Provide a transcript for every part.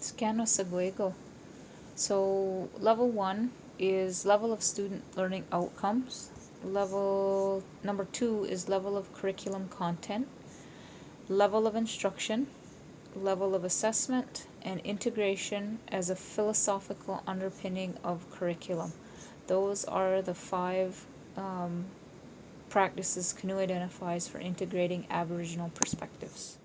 Scano Seguego. So level 1 is level of student learning outcomes. Level number 2 is level of curriculum content, level of instruction, level of assessment, and integration as a philosophical underpinning of curriculum. Those are the 5 practices Kanu identifies for integrating Aboriginal perspectives.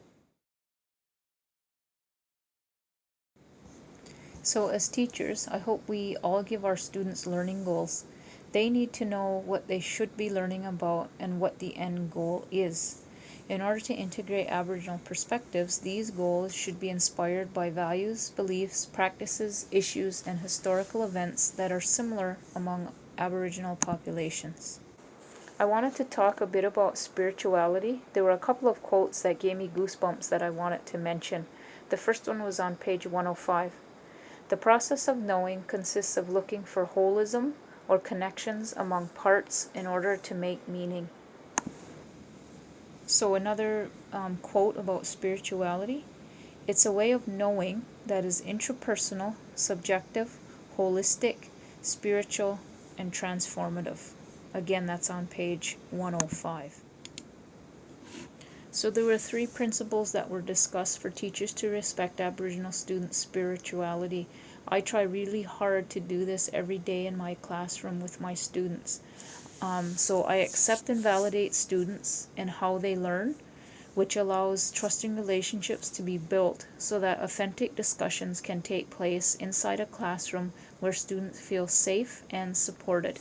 So as teachers, I hope we all give our students learning goals. They need to know what they should be learning about and what the end goal is. In order to integrate Aboriginal perspectives, these goals should be inspired by values, beliefs, practices, issues, and historical events that are similar among Aboriginal populations. I wanted to talk a bit about spirituality. There were a couple of quotes that gave me goosebumps that I wanted to mention. The first one was on page 105. The process of knowing consists of looking for holism or connections among parts in order to make meaning. So another quote about spirituality. It's a way of knowing that is intrapersonal, subjective, holistic, spiritual, and transformative. Again, that's on page 105. So there were 3 principles that were discussed for teachers to respect Aboriginal students' spirituality. I try really hard to do this every day in my classroom with my students. So I accept and validate students and how they learn, which allows trusting relationships to be built so that authentic discussions can take place inside a classroom where students feel safe and supported.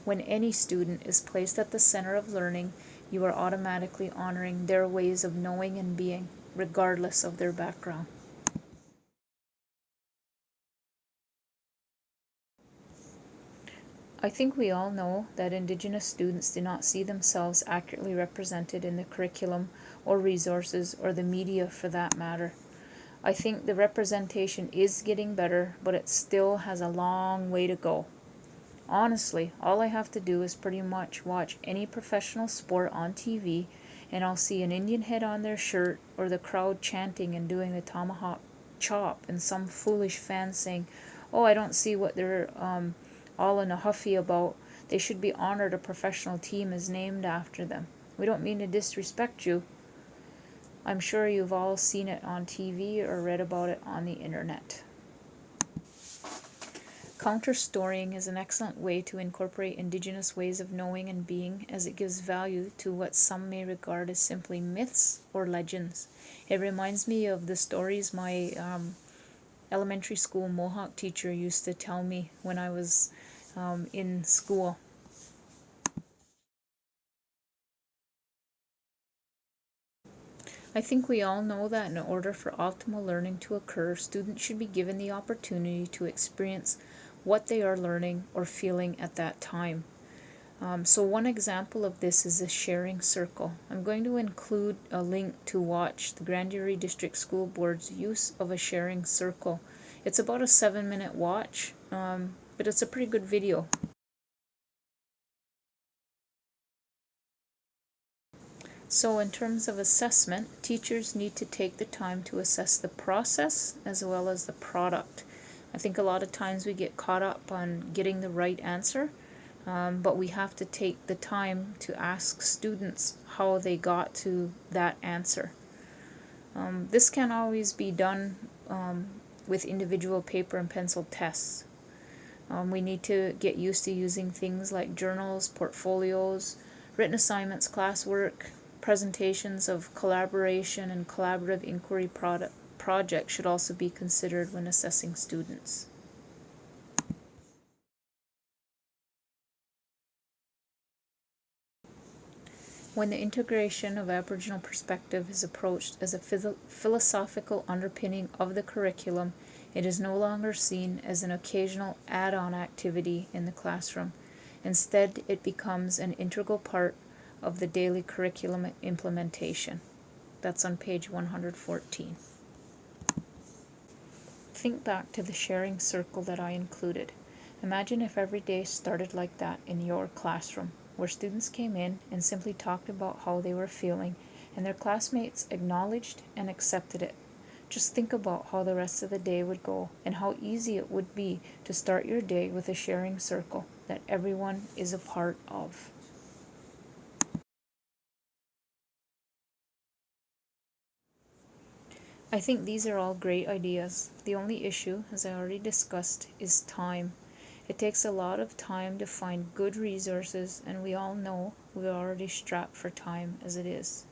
When any student is placed at the center of learning, you are automatically honoring their ways of knowing and being, regardless of their background. I think we all know that Indigenous students do not see themselves accurately represented in the curriculum or resources or the media for that matter. I think the representation is getting better, but it still has a long way to go. Honestly, all I have to do is pretty much watch any professional sport on TV and I'll see an Indian head on their shirt or the crowd chanting and doing the tomahawk chop and some foolish fan saying, "Oh, I don't see what they're all in a huffy about. They should be honored. A professional team is named after them." We don't mean to disrespect you. I'm sure you've all seen it on TV or read about it on the internet. Counter-storying is an excellent way to incorporate Indigenous ways of knowing and being, as it gives value to what some may regard as simply myths or legends. It reminds me of the stories my elementary school Mohawk teacher used to tell me when I was in school. I think we all know that in order for optimal learning to occur, students should be given the opportunity to experience what they are learning or feeling at that time. So one example of this is a sharing circle. I'm going to include a link to watch the Grand Erie District School Board's use of a sharing circle. It's about a 7-minute watch, but it's a pretty good video. So in terms of assessment, teachers need to take the time to assess the process as well as the product. I think a lot of times we get caught up on getting the right answer, but we have to take the time to ask students how they got to that answer. This can't always be done with individual paper and pencil tests. We need to get used to using things like journals, portfolios, written assignments, classwork, presentations of collaboration, and collaborative inquiry projects should also be considered when assessing students. When the integration of Aboriginal perspective is approached as a philosophical underpinning of the curriculum, it is no longer seen as an occasional add-on activity in the classroom. Instead, it becomes an integral part of the daily curriculum implementation. That's on page 114. Think back to the sharing circle that I included. Imagine if every day started like that in your classroom, where students came in and simply talked about how they were feeling, and their classmates acknowledged and accepted it. Just think about how the rest of the day would go and how easy it would be to start your day with a sharing circle that everyone is a part of. I think these are all great ideas. The only issue, as I already discussed, is time. It takes a lot of time to find good resources, and we all know we're already strapped for time as it is.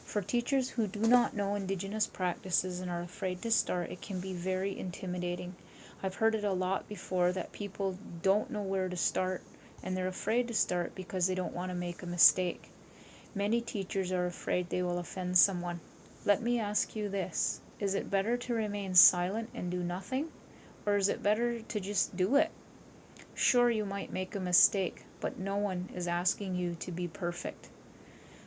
For teachers who do not know Indigenous practices and are afraid to start, it can be very intimidating. I've heard it a lot before that people don't know where to start, and they're afraid to start because they don't want to make a mistake. Many teachers are afraid they will offend someone. Let me ask you this: is it better to remain silent and do nothing? Or is it better to just do it? Sure, you might make a mistake, but no one is asking you to be perfect.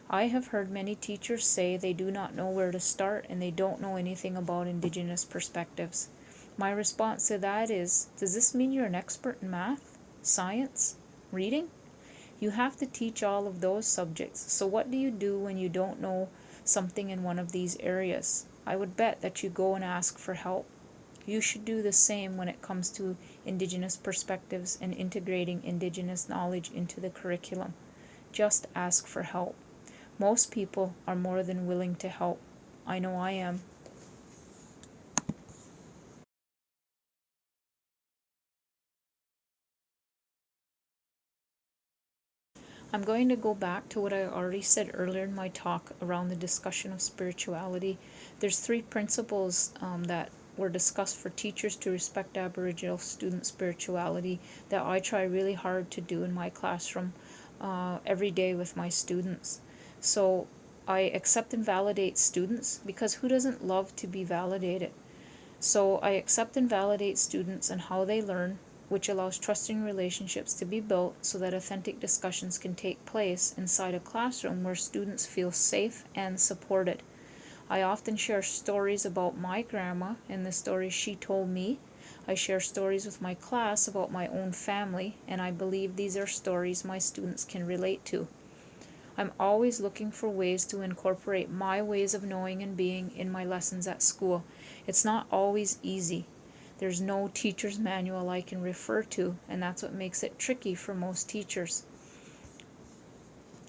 I have heard many teachers say they do not know where to start and they don't know anything about Indigenous perspectives. My response to that is, does this mean you're an expert in math, science, reading? You have to teach all of those subjects. So what do you do when you don't know something in one of these areas? I would bet that you go and ask for help. You should do the same when it comes to Indigenous perspectives and integrating Indigenous knowledge into the curriculum. Just ask for help. Most people are more than willing to help. I know I am. I'm going to go back to what I already said earlier in my talk around the discussion of spirituality. There's three principles that were discussed for teachers to respect Aboriginal student spirituality that I try really hard to do in my classroom every day with my students. So I accept and validate students because who doesn't love to be validated? So I accept and validate students and how they learn, which allows trusting relationships to be built so that authentic discussions can take place inside a classroom where students feel safe and supported. I often share stories about my grandma and the stories she told me. I share stories with my class about my own family, and I believe these are stories my students can relate to. I'm always looking for ways to incorporate my ways of knowing and being in my lessons at school. It's not always easy. There's no teacher's manual I can refer to, and that's what makes it tricky for most teachers.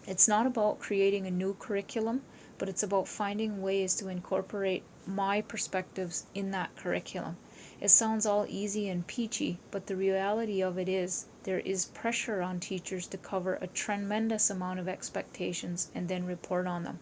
It's not about creating a new curriculum, but it's about finding ways to incorporate my perspectives in that curriculum. It sounds all easy and peachy, but the reality of it is there is pressure on teachers to cover a tremendous amount of expectations and then report on them.